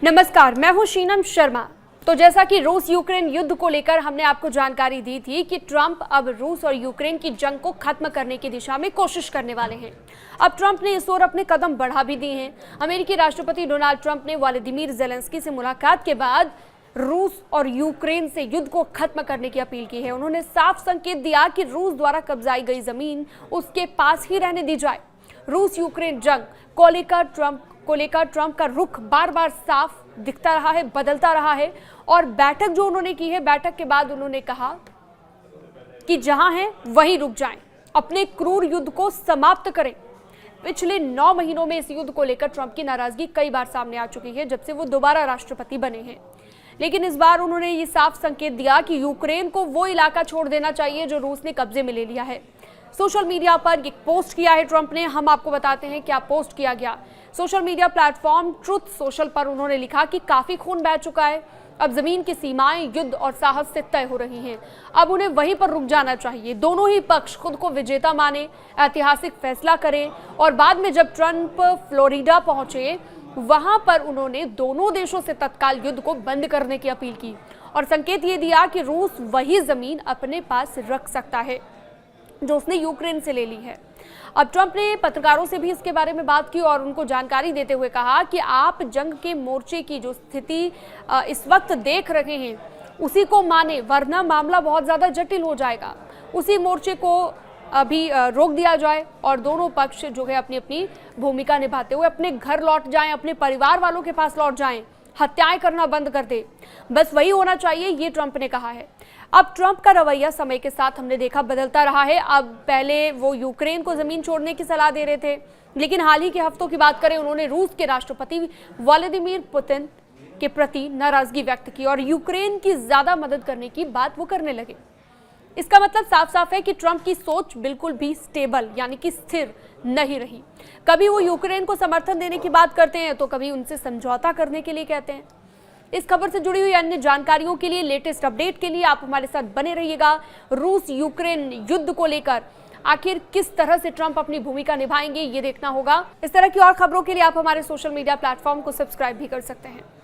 नमस्कार, मैं हूं शीनम शर्मा। तो जैसा कि रूस यूक्रेन युद्ध को लेकर हमने आपको जानकारी दी थी कि ट्रंप अब रूस और यूक्रेन की जंग को खत्म करने की दिशा में कोशिश करने वाले हैं। अब ट्रंप ने इस ओर अपने कदम बढ़ा भी दिए हैं। अमेरिकी राष्ट्रपति डोनाल्ड ट्रंप ने व्लादिमीर ज़ेलेंस्की से मुलाकात के बाद रूस और यूक्रेन से युद्ध को खत्म करने की अपील की है। उन्होंने साफ संकेत दिया कि रूस द्वारा कब्जाई गई जमीन उसके पास ही रहने दी जाए। रूस यूक्रेन जंग को लेकर ट्रंप का रुख बार बार साफ दिखता रहा है, बदलता रहा है। और बैठक जो उन्होंने की है, बैठक के बाद उन्होंने कहा कि जहां हैं वहीं रुक जाएं, अपने क्रूर युद्ध को समाप्त करें। पिछले 9 महीनों में इस युद्ध को लेकर ट्रंप की नाराजगी कई बार सामने आ चुकी है, जब से वो दोबारा राष्ट्रपति बने हैं। लेकिन इस बार उन्होंने ये साफ संकेत दिया कि यूक्रेन को वो इलाका छोड़ देना चाहिए जो रूस ने कब्जे में ले लिया है। सोशल मीडिया पर एक पोस्ट किया है ट्रंप ने। हम आपको बताते हैं क्या पोस्ट किया गया। Social media platform truth social पर उन्होंने लिखा कि काफी खून बह चुका है, अब जमीन की सीमाएं युद्ध और साहस से तय हो रही हैं। अब उन्हें वहीं पर रुक जाना चाहिए। दोनों ही पक्ष खुद को विजेता माने, ऐतिहासिक फैसला करें। और बाद में जब ट्रंप फ्लोरिडा पहुंचे, वहां पर उन्होंने दोनों देशों से तत्काल युद्ध को बंद करने की अपील की और संकेत ये दिया कि रूस वही जमीन अपने पास रख सकता है जो उसने यूक्रेन से ले ली है। अब ट्रंप ने पत्रकारों से भी इसके बारे में बात की और उनको जानकारी देते हुए कहा कि आप जंग के मोर्चे की जो स्थिति इस वक्त देख रहे हैं उसी को माने, वरना मामला बहुत ज़्यादा जटिल हो जाएगा। उसी मोर्चे को अभी रोक दिया जाए और दोनों पक्ष जो है अपनी अपनी भूमिका निभाते हुए अपने घर लौट जाएं, अपने परिवार वालों के पास लौट जाएं, हत्याएं करना बंद कर दे। बस वही होना चाहिए, ये ट्रंप ने कहा है। अब ट्रंप का रवैया समय के साथ हमने देखा बदलता रहा है। अब पहले वो यूक्रेन को जमीन छोड़ने की सलाह दे रहे थे, लेकिन हाल ही के हफ्तों की बात करें, उन्होंने रूस के राष्ट्रपति व्लादिमीर पुतिन के प्रति नाराजगी व्यक्त की और यूक्रेन की ज्यादा मदद करने की बात वो करने लगे। इसका मतलब साफ साफ है कि ट्रंप की सोच बिल्कुल भी स्टेबल यानी कि स्थिर नहीं रही। कभी वो यूक्रेन को समर्थन देने की बात करते हैं तो कभी उनसे समझौता करने के लिए कहते हैं। इस खबर से जुड़ी हुई अन्य जानकारियों के लिए, लेटेस्ट अपडेट के लिए आप हमारे साथ बने रहिएगा। रूस यूक्रेन युद्ध को लेकर आखिर किस तरह से ट्रंप अपनी भूमिका निभाएंगे, ये देखना होगा। इस तरह की और खबरों के लिए आप हमारे सोशल मीडिया प्लेटफॉर्म को सब्सक्राइब भी कर सकते हैं।